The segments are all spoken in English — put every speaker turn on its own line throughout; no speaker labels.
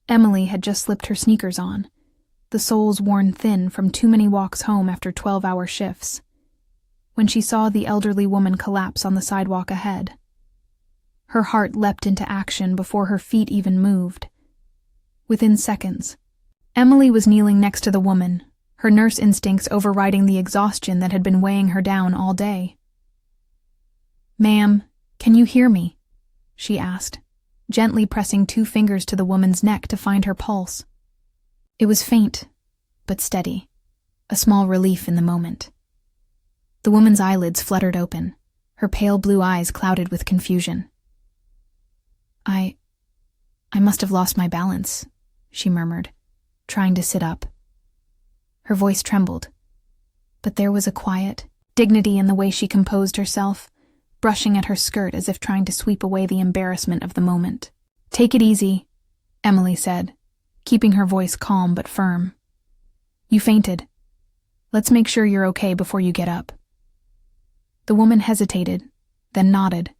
Emily had just slipped her sneakers on, the soles worn thin from too many walks home after 12-hour shifts, when she saw the elderly woman collapse on the sidewalk ahead. Her heart leapt into action before her feet even moved. Within seconds, Emily was kneeling next to the woman, her nurse instincts overriding the exhaustion that had been weighing her down all day. "Ma'am, can you hear me?" she asked, gently pressing 2 fingers to the woman's neck to find her pulse. It was faint, but steady, a small relief in the moment. The woman's eyelids fluttered open, her pale blue eyes clouded with confusion. I must have lost my balance," she murmured, trying to sit up. Her voice trembled, but there was a quiet dignity in the way she composed herself, brushing at her skirt as if trying to sweep away the embarrassment of the moment. "Take it easy," Emily said, keeping her voice calm but firm. "You fainted. Let's make sure you're okay before you get up." The woman hesitated, then nodded,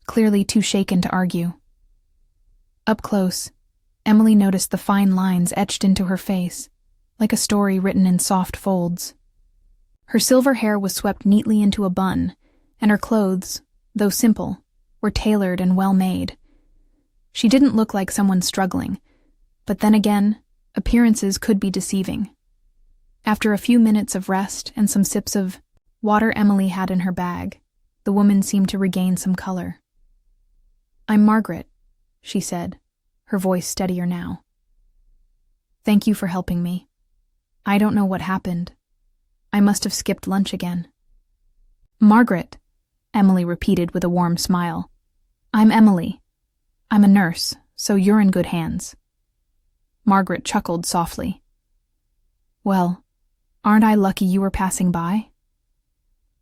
clearly too shaken to argue. Up close, Emily noticed the fine lines etched into her face, like a story written in soft folds. Her silver hair was swept neatly into a bun, and her clothes, though simple, were tailored and well-made. She didn't look like someone struggling, but then again, appearances could be deceiving. After a few minutes of rest and some sips of water Emily had in her bag, the woman seemed to regain some color. "I'm Margaret," she said, her voice steadier now. "Thank you for helping me. I don't know what happened. I must have skipped lunch again." "Margaret," Emily repeated with a warm smile. "I'm Emily. I'm a nurse, so you're in good hands." Margaret chuckled softly. "Well, aren't I lucky you were passing by?"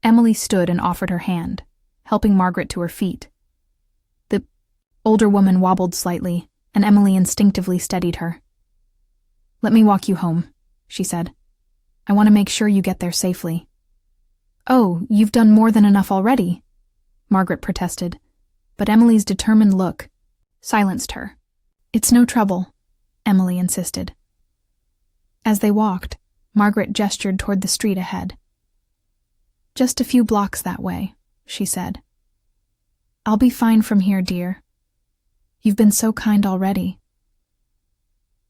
Emily stood and offered her hand, helping Margaret to her feet. The older woman wobbled slightly, and Emily instinctively steadied her. "Let me walk you home," she said. "I want to make sure you get there safely." "Oh, you've done more than enough already," Margaret protested, but Emily's determined look silenced her. "It's no trouble," Emily insisted. As they walked, Margaret gestured toward the street ahead. "Just a few blocks that way," she said. "I'll be fine from here, dear. You've been so kind already."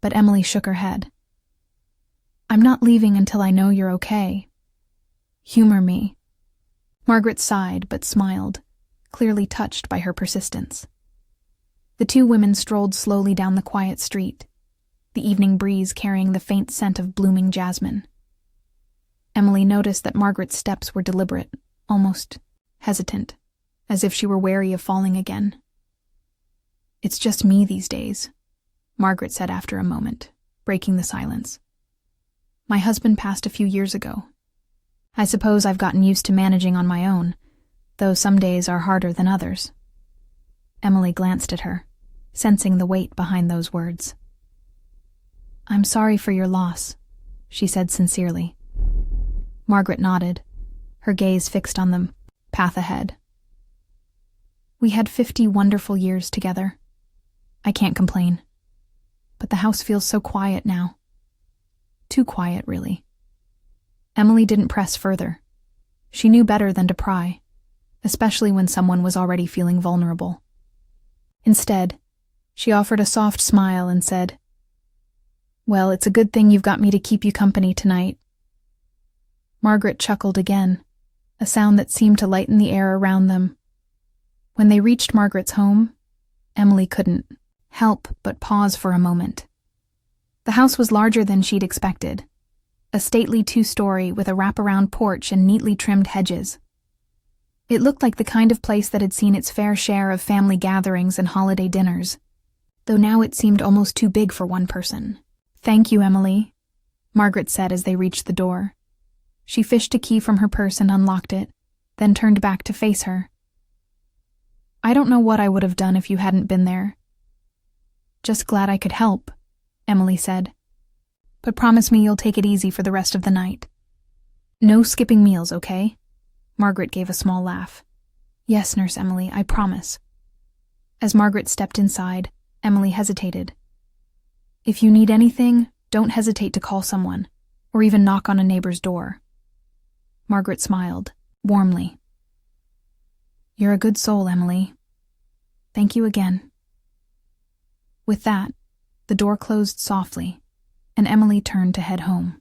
But Emily shook her head. "I'm not leaving until I know you're okay. Humor me." Margaret sighed but smiled, clearly touched by her persistence. The 2 women strolled slowly down the quiet street, the evening breeze carrying the faint scent of blooming jasmine. Emily noticed that Margaret's steps were deliberate, almost hesitant, as if she were wary of falling again. "It's just me these days," Margaret said after a moment, breaking the silence. "My husband passed a few years ago. I suppose I've gotten used to managing on my own, though some days are harder than others." Emily glanced at her, sensing the weight behind those words. "I'm sorry for your loss," she said sincerely. Margaret nodded, her gaze fixed on the path ahead. "We had 50 wonderful years together. I can't complain. But the house feels so quiet now. Too quiet, really." Emily didn't press further. She knew better than to pry, especially when someone was already feeling vulnerable. Instead, she offered a soft smile and said, "Well, it's a good thing you've got me to keep you company tonight." Margaret chuckled again, a sound that seemed to lighten the air around them. When they reached Margaret's home, Emily couldn't help but pause for a moment. The house was larger than she'd expected, a stately 2-story with a wraparound porch and neatly trimmed hedges. It looked like the kind of place that had seen its fair share of family gatherings and holiday dinners, though now it seemed almost too big for one person. "Thank you, Emily," Margaret said as they reached the door. She fished a key from her purse and unlocked it, then turned back to face her. "I don't know what I would have done if you hadn't been there." "Just glad I could help," Emily said. "But promise me you'll take it easy for the rest of the night. No skipping meals, okay?" Margaret gave a small laugh. "Yes, Nurse Emily, I promise." As Margaret stepped inside, Emily hesitated. If you need anything, don't hesitate to call someone, or even knock on a neighbor's door. Margaret smiled, warmly. You're a good soul, Emily. Thank you again. With that, the door closed softly, and Emily turned to head home.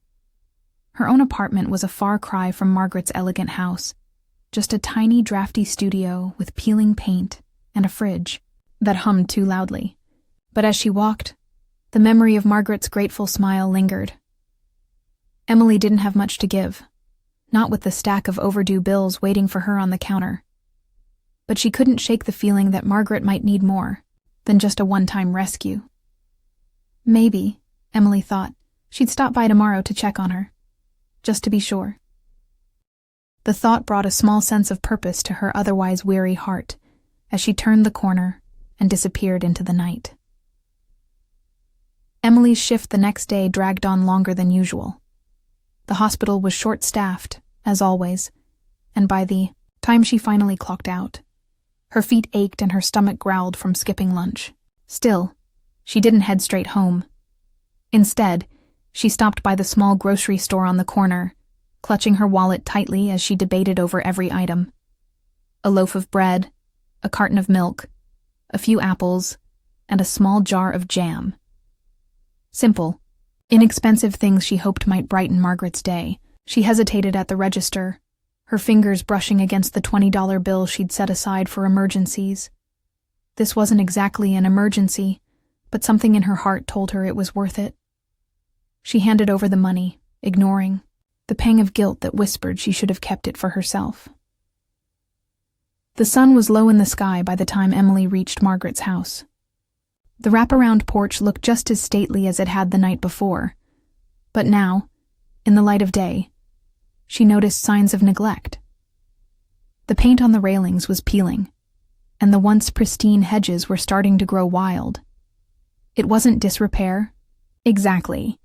Her own apartment was a far cry from Margaret's elegant house, just a tiny, drafty studio with peeling paint and a fridge that hummed too loudly. But as she walked, the memory of Margaret's grateful smile lingered. Emily didn't have much to give, not with the stack of overdue bills waiting for her on the counter. But she couldn't shake the feeling that Margaret might need more than just a one-time rescue. Maybe, Emily thought, she'd stop by tomorrow to check on her, just to be sure. The thought brought a small sense of purpose to her otherwise weary heart as she turned the corner and disappeared into the night. Emily's shift the next day dragged on longer than usual. The hospital was short-staffed, as always, and by the time she finally clocked out, her feet ached and her stomach growled from skipping lunch. Still, she didn't head straight home. Instead, she stopped by the small grocery store on the corner, clutching her wallet tightly as she debated over every item. A loaf of bread, a carton of milk, a few apples, and a small jar of jam. Simple, inexpensive things she hoped might brighten Margaret's day. She hesitated at the register, her fingers brushing against the $20 bill she'd set aside for emergencies. This wasn't exactly an emergency, but something in her heart told her it was worth it. She handed over the money, ignoring the pang of guilt that whispered she should have kept it for herself. The sun was low in the sky by the time Emily reached Margaret's house. The wraparound porch looked just as stately as it had the night before, but now, in the light of day, she noticed signs of neglect. The paint on the railings was peeling, and the once pristine hedges were starting to grow wild. It wasn't disrepair, exactly,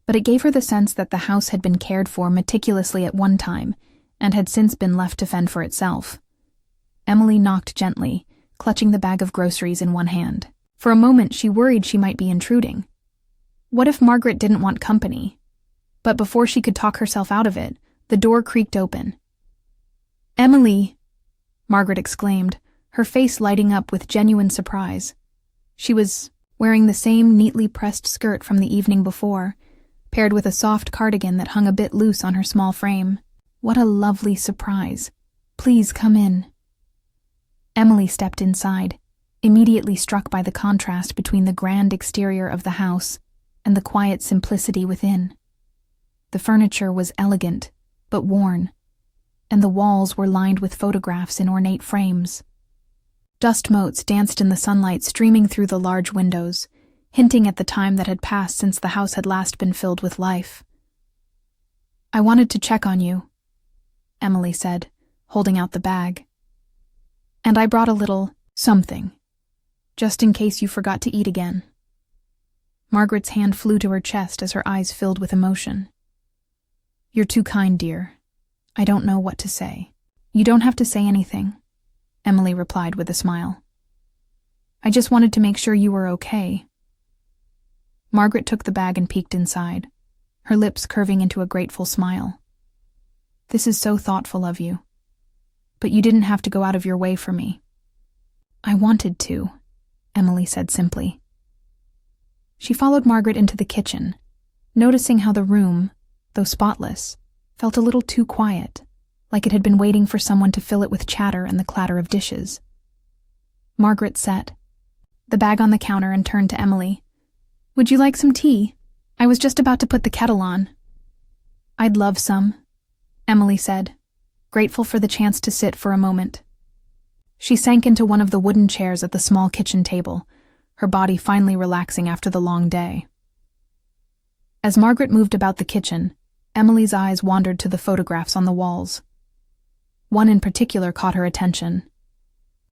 but it gave her the sense that the house had been cared for meticulously at one time and had since been left to fend for itself. Emily knocked gently, clutching the bag of groceries in one hand. For a moment, she worried she might be intruding. What if Margaret didn't want company? But before she could talk herself out of it, the door creaked open. "Emily!" Margaret exclaimed, her face lighting up with genuine surprise. She was wearing the same neatly pressed skirt from the evening before, paired with a soft cardigan that hung a bit loose on her small frame. What a lovely surprise. "Please come in." Emily stepped inside, immediately struck by the contrast between the grand exterior of the house and the quiet simplicity within. The furniture was elegant, but worn, and the walls were lined with photographs in ornate frames. Dust motes danced in the sunlight streaming through the large windows, hinting at the time that had passed since the house had last been filled with life. "I wanted to check on you," Emily said, holding out the bag. "And I brought a little something, just in case you forgot to eat again." Margaret's hand flew to her chest as her eyes filled with emotion. "You're too kind, dear. I don't know what to say." "You don't have to say anything," Emily replied with a smile. "I just wanted to make sure you were okay." Margaret took the bag and peeked inside, her lips curving into a grateful smile. "This is so thoughtful of you. But you didn't have to go out of your way for me." "I wanted to," Emily said simply. She followed Margaret into the kitchen, noticing how the room, though spotless, felt a little too quiet, like it had been waiting for someone to fill it with chatter and the clatter of dishes. Margaret set the bag on the counter and turned to Emily. "Would you like some tea? I was just about to put the kettle on." "I'd love some," Emily said, grateful for the chance to sit for a moment. She sank into one of the wooden chairs at the small kitchen table, her body finally relaxing after the long day. As Margaret moved about the kitchen, Emily's eyes wandered to the photographs on the walls. One in particular caught her attention,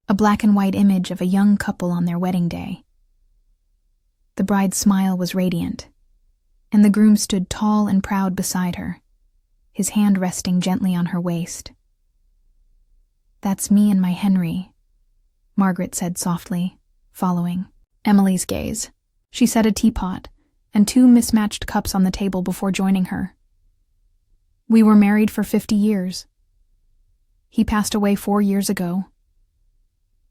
a black and white image of a young couple on their wedding day. The bride's smile was radiant, and the groom stood tall and proud beside her, his hand resting gently on her waist. "That's me and my Henry," Margaret said softly, following Emily's gaze. She set a teapot, and 2 mismatched cups on the table before joining her. We were married for 50 years. He passed away 4 years ago.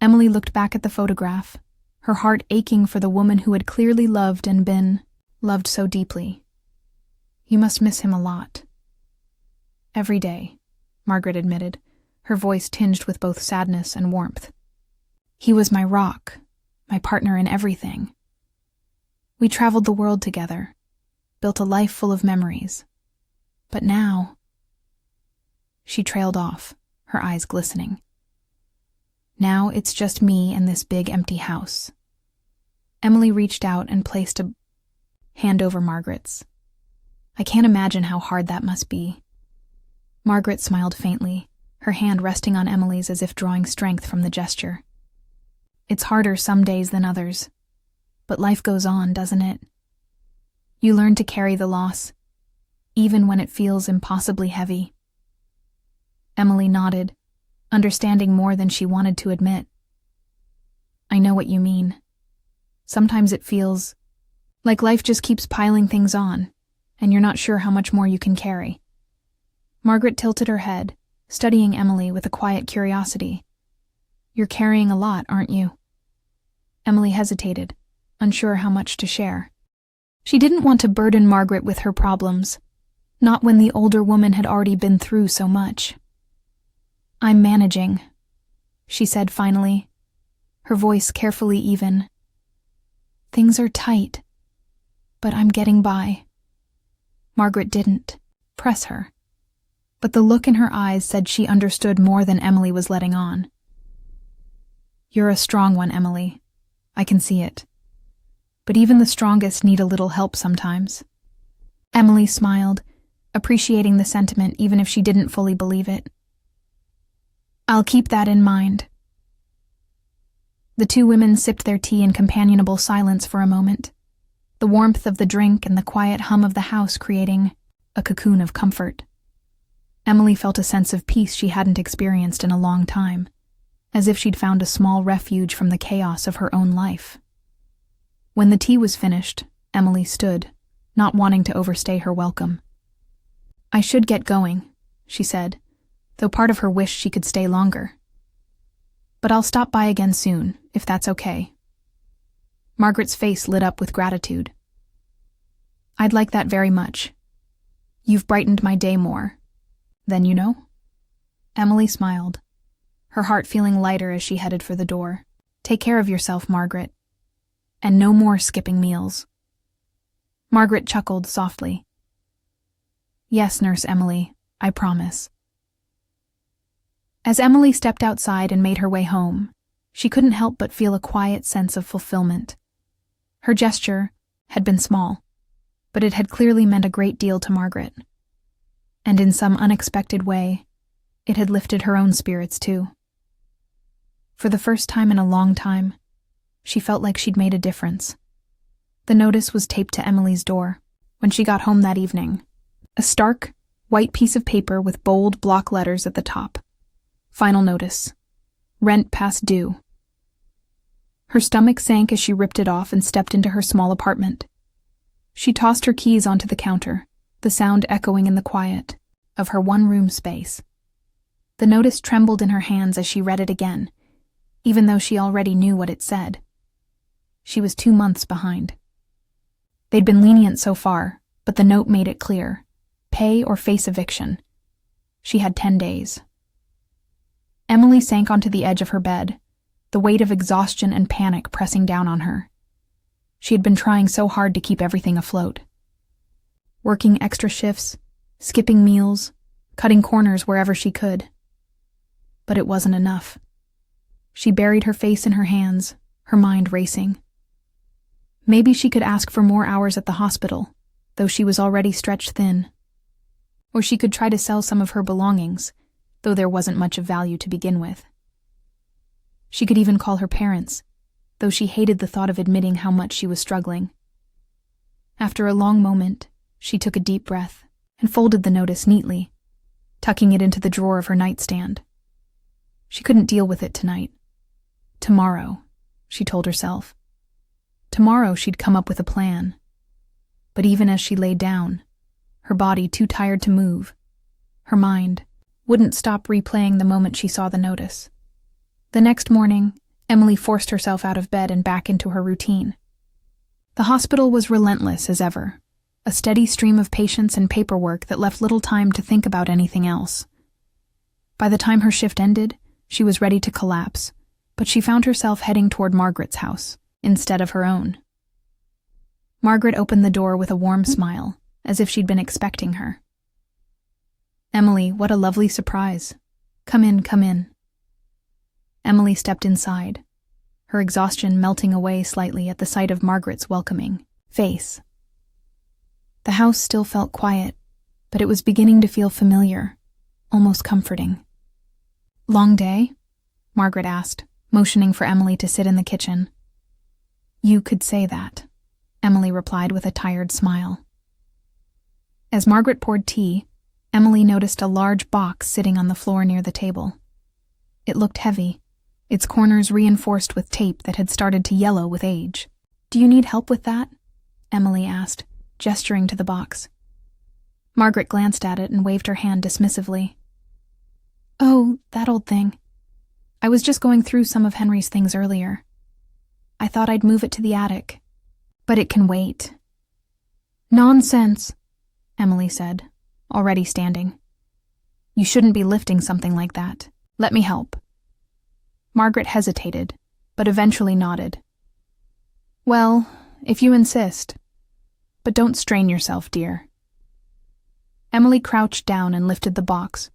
Emily looked back at the photograph, her heart aching for the woman who had clearly loved and been loved so deeply. You must miss him a lot. Every day, Margaret admitted, her voice tinged with both sadness and warmth. He was my rock, my partner in everything. We traveled the world together, built a life full of memories. But now... She trailed off, her eyes glistening. Now it's just me and this big empty house. Emily reached out and placed a hand over Margaret's. I can't imagine how hard that must be. Margaret smiled faintly, her hand resting on Emily's as if drawing strength from the gesture. It's harder some days than others, but life goes on, doesn't it? You learn to carry the loss, even when it feels impossibly heavy. Emily nodded, understanding more than she wanted to admit. I know what you mean. Sometimes it feels like life just keeps piling things on, and you're not sure how much more you can carry. Margaret tilted her head, studying Emily with a quiet curiosity. You're carrying a lot, aren't you? Emily hesitated, unsure how much to share. She didn't want to burden Margaret with her problems, not when the older woman had already been through so much. I'm managing, she said finally, her voice carefully even. Things are tight, but I'm getting by. Margaret didn't press her, but the look in her eyes said she understood more than Emily was letting on. You're a strong one, Emily. I can see it. But even the strongest need a little help sometimes. Emily smiled, appreciating the sentiment even if she didn't fully believe it. I'll keep that in mind. The 2 women sipped their tea in companionable silence for a moment, the warmth of the drink and the quiet hum of the house creating a cocoon of comfort. Emily felt a sense of peace she hadn't experienced in a long time, as if she'd found a small refuge from the chaos of her own life. When the tea was finished, Emily stood, not wanting to overstay her welcome. I should get going, she said, though part of her wished she could stay longer. But I'll stop by again soon, if that's okay. Margaret's face lit up with gratitude. I'd like that very much. You've brightened my day more than you know. Emily smiled, her heart feeling lighter as she headed for the door. Take care of yourself, Margaret. And no more skipping meals. Margaret chuckled softly. Yes, Nurse Emily, I promise. As Emily stepped outside and made her way home, she couldn't help but feel a quiet sense of fulfillment. Her gesture had been small, but it had clearly meant a great deal to Margaret. And in some unexpected way, it had lifted her own spirits too. For the first time in a long time, she felt like she'd made a difference. The notice was taped to Emily's door when she got home that evening. A stark, white piece of paper with bold block letters at the top. Final notice. Rent past due. Her stomach sank as she ripped it off and stepped into her small apartment. She tossed her keys onto the counter, the sound echoing in the quiet of her one-room space. The notice trembled in her hands as she read it again, even though she already knew what it said. She was 2 months behind. They'd been lenient so far, but the note made it clear. Pay or face eviction. She had 10 days. Emily sank onto the edge of her bed, the weight of exhaustion and panic pressing down on her. She had been trying so hard to keep everything afloat. Working extra shifts, skipping meals, cutting corners wherever she could. But it wasn't enough. She buried her face in her hands, her mind racing. Maybe she could ask for more hours at the hospital, though she was already stretched thin. Or she could try to sell some of her belongings, though there wasn't much of value to begin with. She could even call her parents, though she hated the thought of admitting how much she was struggling. After a long moment, she took a deep breath and folded the notice neatly, tucking it into the drawer of her nightstand. She couldn't deal with it tonight. Tomorrow, she told herself. Tomorrow she'd come up with a plan. But even as she lay down, her body too tired to move, her mind wouldn't stop replaying the moment she saw the notice. The next morning, Emily forced herself out of bed and back into her routine. The hospital was relentless as ever, a steady stream of patients and paperwork that left little time to think about anything else. By the time her shift ended, she was ready to collapse, but she found herself heading toward Margaret's house instead of her own. Margaret opened the door with a warm smile, as if she'd been expecting her. "Emily, what a lovely surprise. Come in, come in." Emily stepped inside, her exhaustion melting away slightly at the sight of Margaret's welcoming face. The house still felt quiet, but it was beginning to feel familiar, almost comforting. "Long day?" Margaret asked, motioning for Emily to sit in the kitchen. "You could say that," Emily replied with a tired smile. As Margaret poured tea, Emily noticed a large box sitting on the floor near the table. It looked heavy, its corners reinforced with tape that had started to yellow with age. "Do you need help with that?" Emily asked, gesturing to the box. Margaret glanced at it and waved her hand dismissively. "Oh, that old thing. I was just going through some of Henry's things earlier. I thought I'd move it to the attic, but it can wait." "Nonsense," Emily said, already standing. "You shouldn't be lifting something like that. Let me help." Margaret hesitated, but eventually nodded. "Well, if you insist. But don't strain yourself, dear." Emily crouched down and lifted the box,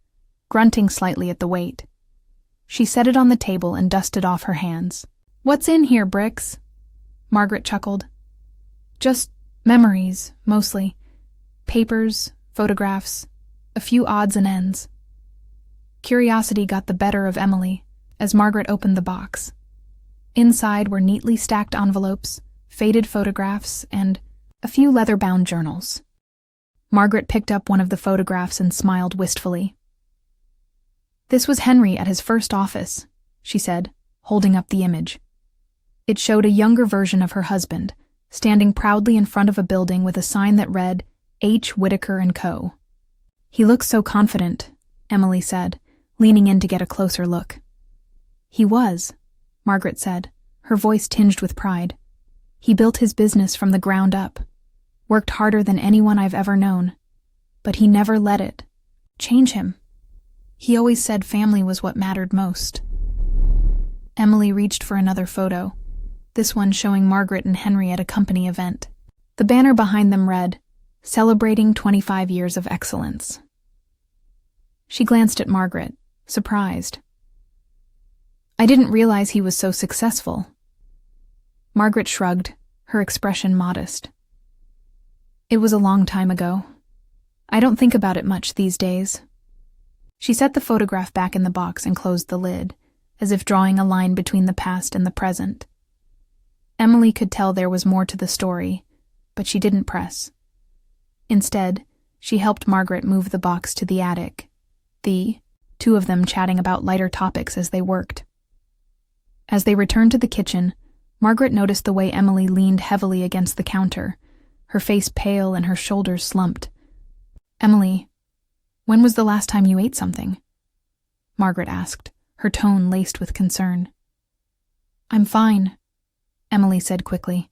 grunting slightly at the weight. She set it on the table and dusted off her hands. "What's in here, Bricks?" Margaret chuckled. "Just memories, mostly. Papers, photographs, a few odds and ends." Curiosity got the better of Emily as Margaret opened the box. Inside were neatly stacked envelopes, faded photographs, and a few leather-bound journals. Margaret picked up one of the photographs and smiled wistfully. "This was Henry at his first office," she said, holding up the image. It showed a younger version of her husband, standing proudly in front of a building with a sign that read, H. Whitaker & Co. "He looks so confident," Emily said, leaning in to get a closer look. "He was," Margaret said, her voice tinged with pride. "He built his business from the ground up, worked harder than anyone I've ever known, but he never let it change him. He always said family was what mattered most." Emily reached for another photo, this one showing Margaret and Henry at a company event. The banner behind them read, "Celebrating 25 years of excellence." She glanced at Margaret, surprised. "I didn't realize he was so successful." Margaret shrugged, her expression modest. "It was a long time ago. I don't think about it much these days." She set the photograph back in the box and closed the lid, as if drawing a line between the past and the present. Emily could tell there was more to the story, but she didn't press. Instead, she helped Margaret move the box to the attic, the two of them chatting about lighter topics as they worked. As they returned to the kitchen, Margaret noticed the way Emily leaned heavily against the counter, her face pale and her shoulders slumped. "Emily, when was the last time you ate something?" Margaret asked, her tone laced with concern. "I'm fine," Emily said quickly,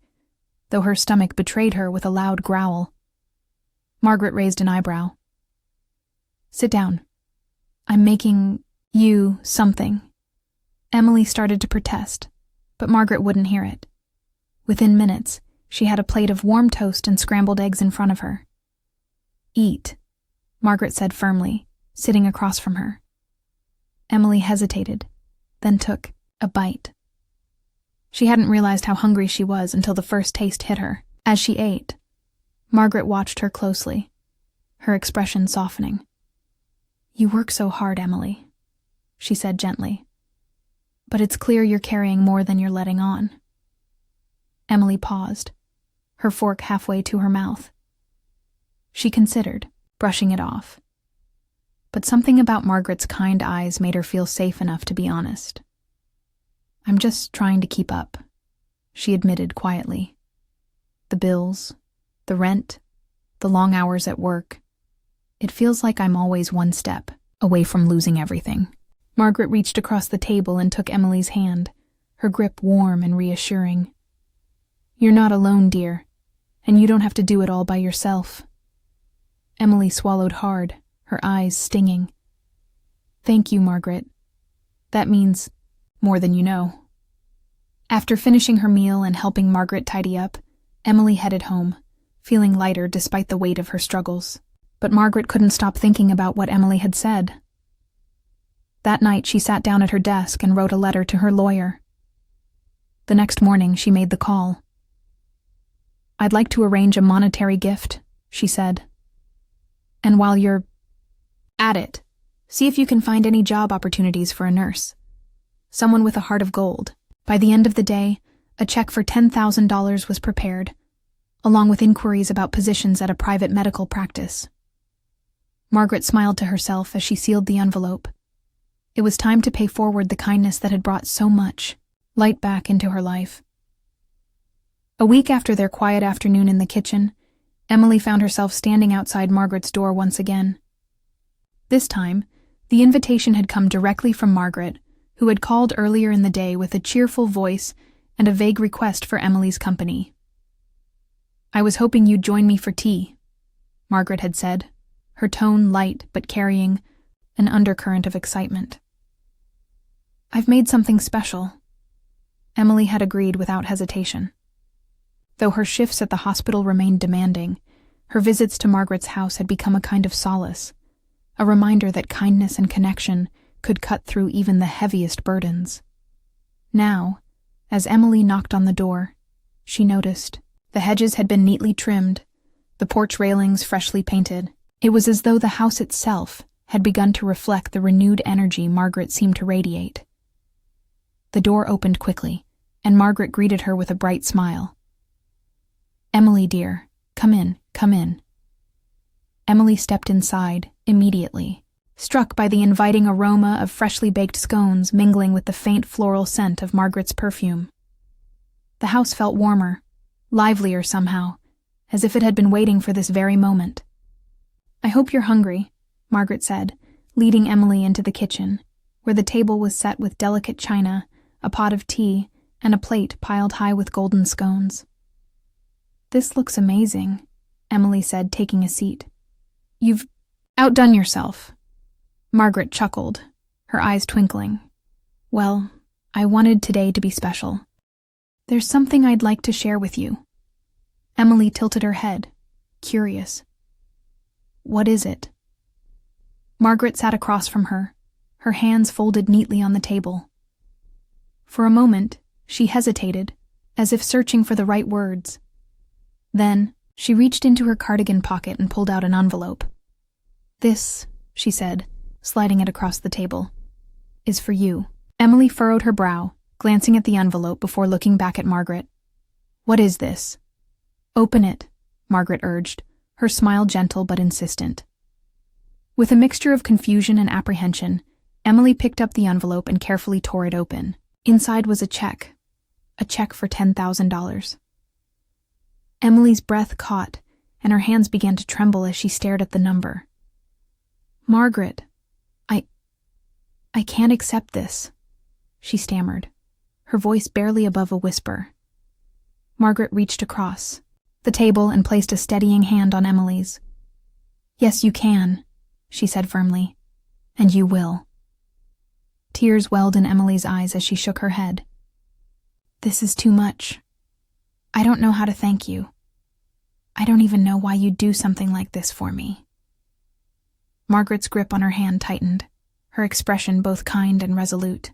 though her stomach betrayed her with a loud growl. Margaret raised an eyebrow. "Sit down. I'm making you something." Emily started to protest, but Margaret wouldn't hear it. Within minutes, she had a plate of warm toast and scrambled eggs in front of her. "Eat," Margaret said firmly, sitting across from her. Emily hesitated, then took a bite. She hadn't realized how hungry she was until the first taste hit her. As she ate, Margaret watched her closely, her expression softening. "You work so hard, Emily," she said gently. "But it's clear you're carrying more than you're letting on." Emily paused, her fork halfway to her mouth. She considered, brushing it off. But something about Margaret's kind eyes made her feel safe enough to be honest. "I'm just trying to keep up," she admitted quietly. "The bills, The rent, the long hours at work. It feels like I'm always one step away from losing everything. Margaret reached across the table and took Emily's hand, her grip warm and reassuring. You're not alone, dear, and you don't have to do it all by yourself. Emily swallowed hard, her eyes stinging. Thank you, Margaret. That means more than you know. After finishing her meal and helping Margaret tidy up, Emily headed home, feeling lighter despite the weight of her struggles. But Margaret couldn't stop thinking about what Emily had said. That night she sat down at her desk and wrote a letter to her lawyer. The next morning she made the call. I'd like to arrange a monetary gift, she said. And while you're at it, see if you can find any job opportunities for a nurse. Someone with a heart of gold. By the end of the day, a check for $10,000 was prepared, along with inquiries about positions at a private medical practice. Margaret smiled to herself as she sealed the envelope. It was time to pay forward the kindness that had brought so much light back into her life. A week after their quiet afternoon in the kitchen, Emily found herself standing outside Margaret's door once again. This time, the invitation had come directly from Margaret, who had called earlier in the day with a cheerful voice and a vague request for Emily's company. I was hoping you'd join me for tea, Margaret had said, her tone light but carrying an undercurrent of excitement. I've made something special. Emily had agreed without hesitation. Though her shifts at the hospital remained demanding, her visits to Margaret's house had become a kind of solace, a reminder that kindness and connection could cut through even the heaviest burdens. Now, as Emily knocked on the door, she noticed the hedges had been neatly trimmed, the porch railings freshly painted. It was as though the house itself had begun to reflect the renewed energy Margaret seemed to radiate. The door opened quickly, and Margaret greeted her with a bright smile. Emily, dear, come in, come in. Emily stepped inside immediately, struck by the inviting aroma of freshly baked scones mingling with the faint floral scent of Margaret's perfume. The house felt warmer, livelier somehow, as if it had been waiting for this very moment. I hope you're hungry, Margaret said, leading Emily into the kitchen, where the table was set with delicate china, a pot of tea, and a plate piled high with golden scones. This looks amazing, Emily said, taking a seat. You've outdone yourself. Margaret chuckled, her eyes twinkling. Well, I wanted today to be special. There's something I'd like to share with you. Emily tilted her head, curious. What is it? Margaret sat across from her, her hands folded neatly on the table. For a moment, she hesitated, as if searching for the right words. Then, she reached into her cardigan pocket and pulled out an envelope. This, she said, sliding it across the table, is for you. Emily furrowed her brow, glancing at the envelope before looking back at Margaret. What is this? Open it, Margaret urged, her smile gentle but insistent. With a mixture of confusion and apprehension, Emily picked up the envelope and carefully tore it open. Inside was a check for $10,000. Emily's breath caught, and her hands began to tremble as she stared at the number. Margaret, I can't accept this, she stammered, her voice barely above a whisper. Margaret reached across the table and placed a steadying hand on Emily's. Yes, you can, she said firmly, and you will. Tears welled in Emily's eyes as she shook her head. This is too much. I don't know how to thank you. I don't even know why you'd do something like this for me. Margaret's grip on her hand tightened, her expression both kind and resolute.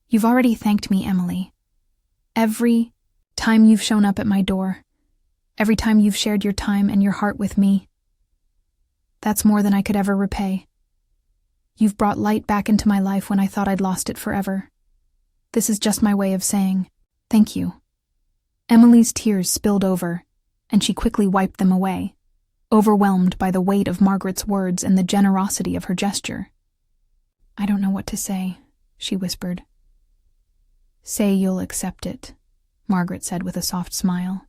You've already thanked me, Emily. Every time you've shown up at my door, every time you've shared your time and your heart with me. That's more than I could ever repay. You've brought light back into my life when I thought I'd lost it forever. This is just my way of saying thank you. Emily's tears spilled over, and she quickly wiped them away, overwhelmed by the weight of Margaret's words and the generosity of her gesture. I don't know what to say, she whispered. Say you'll accept it, Margaret said with a soft smile.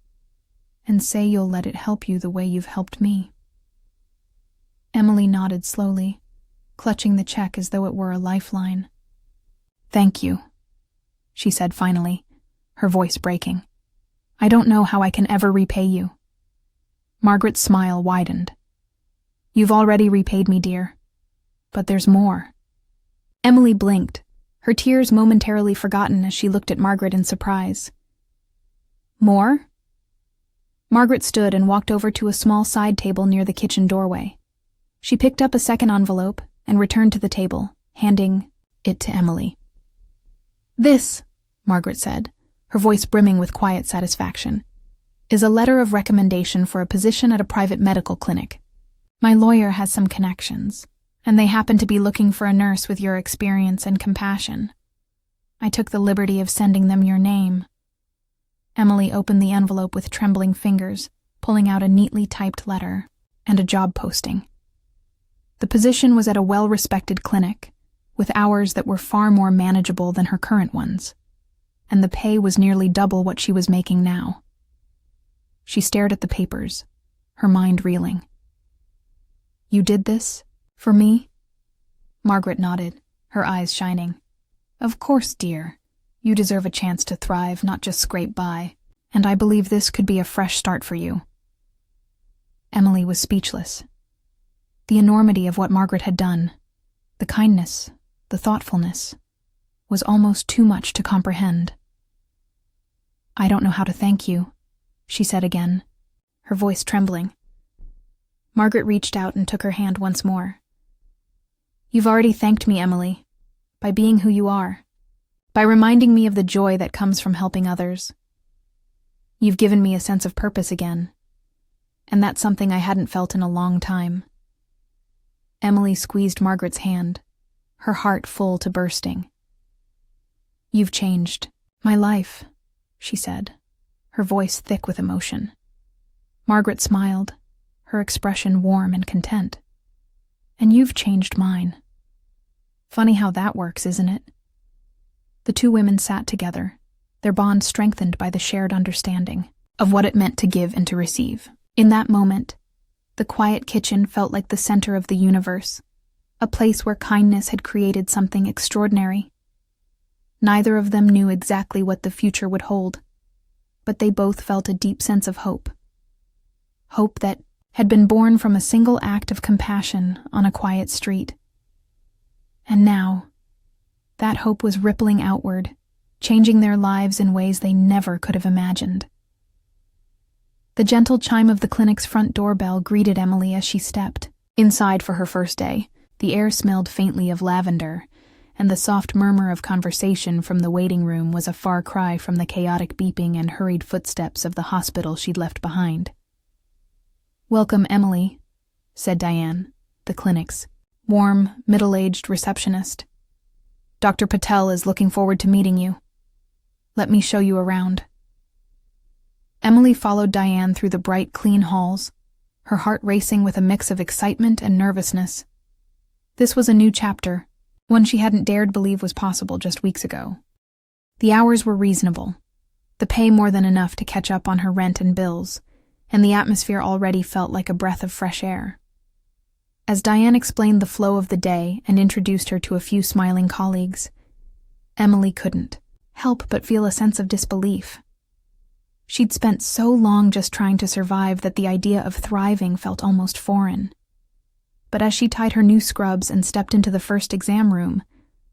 and say you'll let it help you the way you've helped me." Emily nodded slowly, clutching the check as though it were a lifeline. "Thank you," she said finally, her voice breaking. "I don't know how I can ever repay you." Margaret's smile widened. "You've already repaid me, dear. But there's more." Emily blinked, her tears momentarily forgotten as she looked at Margaret in surprise. "More?" Margaret stood and walked over to a small side table near the kitchen doorway. She picked up a second envelope and returned to the table, handing it to Emily. "This," Margaret said, her voice brimming with quiet satisfaction, "is a letter of recommendation for a position at a private medical clinic. My lawyer has some connections, and they happen to be looking for a nurse with your experience and compassion. I took the liberty of sending them your name." Emily opened the envelope with trembling fingers, pulling out a neatly typed letter and a job posting. The position was at a well-respected clinic, with hours that were far more manageable than her current ones, and the pay was nearly double what she was making now. She stared at the papers, her mind reeling. "You did this? For me?" Margaret nodded, her eyes shining. "Of course, dear. You deserve a chance to thrive, not just scrape by, and I believe this could be a fresh start for you." Emily was speechless. The enormity of what Margaret had done, the kindness, the thoughtfulness, was almost too much to comprehend. "I don't know how to thank you," she said again, her voice trembling. Margaret reached out and took her hand once more. "You've already thanked me, Emily, by being who you are, by reminding me of the joy that comes from helping others. You've given me a sense of purpose again, and that's something I hadn't felt in a long time." Emily squeezed Margaret's hand, her heart full to bursting. "You've changed my life," she said, her voice thick with emotion. Margaret smiled, her expression warm and content. "And you've changed mine. Funny how that works, isn't it?" The two women sat together, their bond strengthened by the shared understanding of what it meant to give and to receive. In that moment, the quiet kitchen felt like the center of the universe, a place where kindness had created something extraordinary. Neither of them knew exactly what the future would hold, but they both felt a deep sense of hope. Hope that had been born from a single act of compassion on a quiet street. And now, that hope was rippling outward, changing their lives in ways they never could have imagined. The gentle chime of the clinic's front doorbell greeted Emily as she stepped. Inside for her first day, the air smelled faintly of lavender, and the soft murmur of conversation from the waiting room was a far cry from the chaotic beeping and hurried footsteps of the hospital she'd left behind. "Welcome, Emily," said Diane, the clinic's warm, middle-aged receptionist. "Dr. Patel is looking forward to meeting you. Let me show you around." Emily followed Diane through the bright, clean halls, her heart racing with a mix of excitement and nervousness. This was a new chapter, one she hadn't dared believe was possible just weeks ago. The hours were reasonable, the pay more than enough to catch up on her rent and bills, and the atmosphere already felt like a breath of fresh air. As Diane explained the flow of the day and introduced her to a few smiling colleagues, Emily couldn't help but feel a sense of disbelief. She'd spent so long just trying to survive that the idea of thriving felt almost foreign. But as she tied her new scrubs and stepped into the first exam room,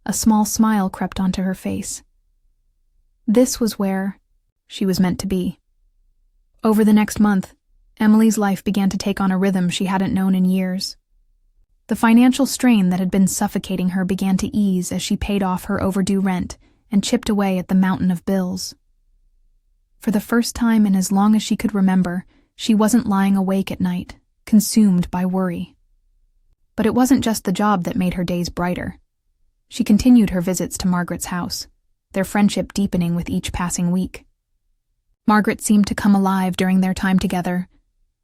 a small smile crept onto her face. This was where she was meant to be. Over the next month, Emily's life began to take on a rhythm she hadn't known in years. The financial strain that had been suffocating her began to ease as she paid off her overdue rent and chipped away at the mountain of bills. For the first time in as long as she could remember, she wasn't lying awake at night, consumed by worry. But it wasn't just the job that made her days brighter. She continued her visits to Margaret's house, their friendship deepening with each passing week. Margaret seemed to come alive during their time together,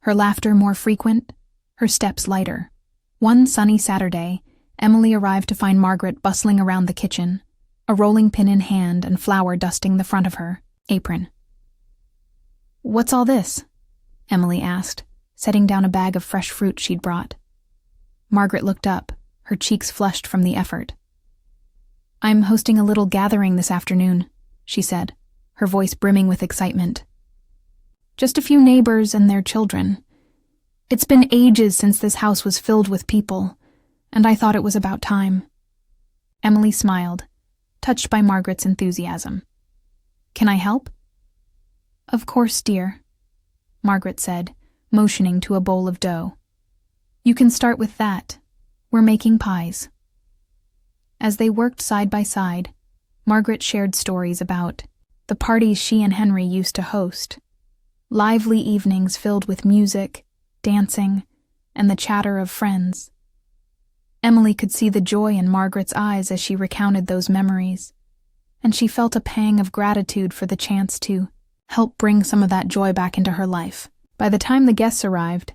her laughter more frequent, her steps lighter. One sunny Saturday, Emily arrived to find Margaret bustling around the kitchen, a rolling pin in hand and flour dusting the front of her apron. "What's all this?" Emily asked, setting down a bag of fresh fruit she'd brought. Margaret looked up, her cheeks flushed from the effort. "I'm hosting a little gathering this afternoon," she said, her voice brimming with excitement. "Just a few neighbors and their children. It's been ages since this house was filled with people, and I thought it was about time." Emily smiled, touched by Margaret's enthusiasm. "Can I help?" "Of course, dear," Margaret said, motioning to a bowl of dough. "You can start with that. We're making pies." As they worked side by side, Margaret shared stories about the parties she and Henry used to host, lively evenings filled with music, dancing, and the chatter of friends. Emily could see the joy in Margaret's eyes as she recounted those memories, and she felt a pang of gratitude for the chance to help bring some of that joy back into her life. By the time the guests arrived,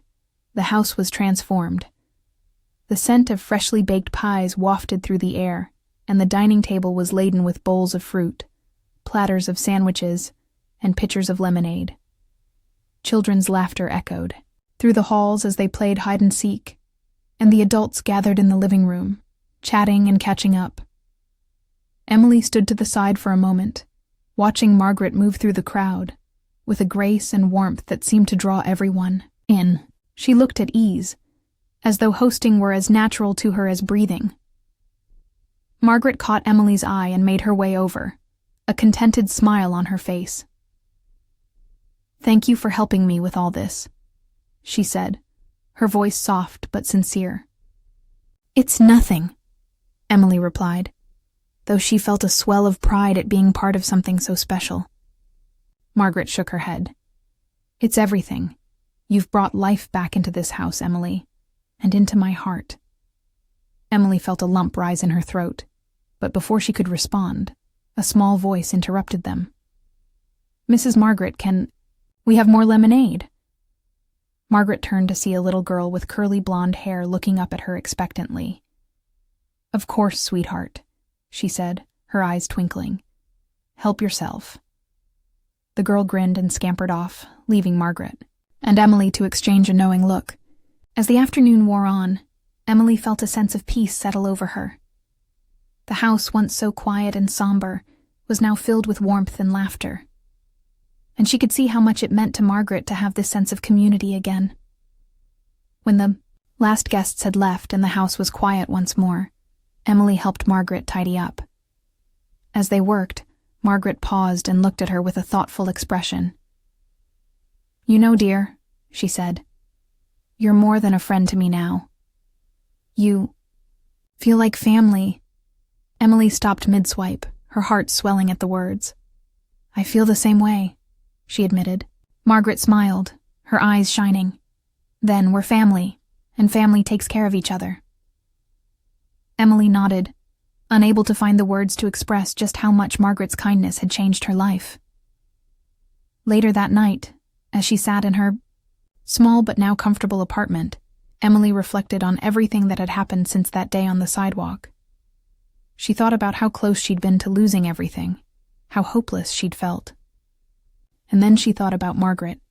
the house was transformed. The scent of freshly baked pies wafted through the air, and the dining table was laden with bowls of fruit, platters of sandwiches, and pitchers of lemonade. Children's laughter echoed through the halls as they played hide-and-seek, and the adults gathered in the living room, chatting and catching up. Emily stood to the side for a moment, watching Margaret move through the crowd, with a grace and warmth that seemed to draw everyone in. She looked at ease, as though hosting were as natural to her as breathing. Margaret caught Emily's eye and made her way over, a contented smile on her face. "Thank you for helping me with all this," she said, her voice soft but sincere. "It's nothing," Emily replied, though she felt a swell of pride at being part of something so special. Margaret shook her head. "It's everything. You've brought life back into this house, Emily, and into my heart." Emily felt a lump rise in her throat, but before she could respond, a small voice interrupted them. "Mrs. Margaret, can we have more lemonade?" Margaret turned to see a little girl with curly blonde hair looking up at her expectantly. "Of course, sweetheart," she said, her eyes twinkling. "Help yourself." The girl grinned and scampered off, leaving Margaret and Emily to exchange a knowing look. As the afternoon wore on, Emily felt a sense of peace settle over her. The house, once so quiet and somber, was now filled with warmth and laughter. And she could see how much it meant to Margaret to have this sense of community again. When the last guests had left and the house was quiet once more, Emily helped Margaret tidy up. As they worked, Margaret paused and looked at her with a thoughtful expression. "You know, dear," she said, "you're more than a friend to me now. You feel like family." Emily stopped mid-swipe, her heart swelling at the words. "I feel the same way," she admitted. Margaret smiled, her eyes shining. "Then we're family, and family takes care of each other." Emily nodded, unable to find the words to express just how much Margaret's kindness had changed her life. Later that night, as she sat in her small but now comfortable apartment, Emily reflected on everything that had happened since that day on the sidewalk. She thought about how close she'd been to losing everything, how hopeless she'd felt. And then she thought about Margaret,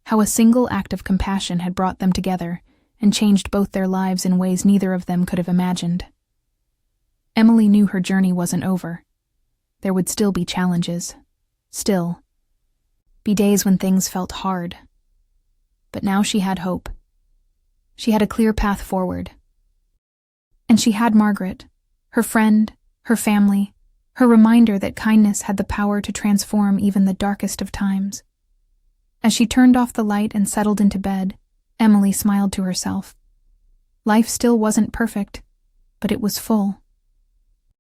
how a single act of compassion had brought them together and changed both their lives in ways neither of them could have imagined. Emily knew her journey wasn't over. There would still be challenges, still be days when things felt hard. But now she had hope. She had a clear path forward. And she had Margaret, her friend, her family, her reminder that kindness had the power to transform even the darkest of times. As she turned off the light and settled into bed, Emily smiled to herself. Life still wasn't perfect, but it was full.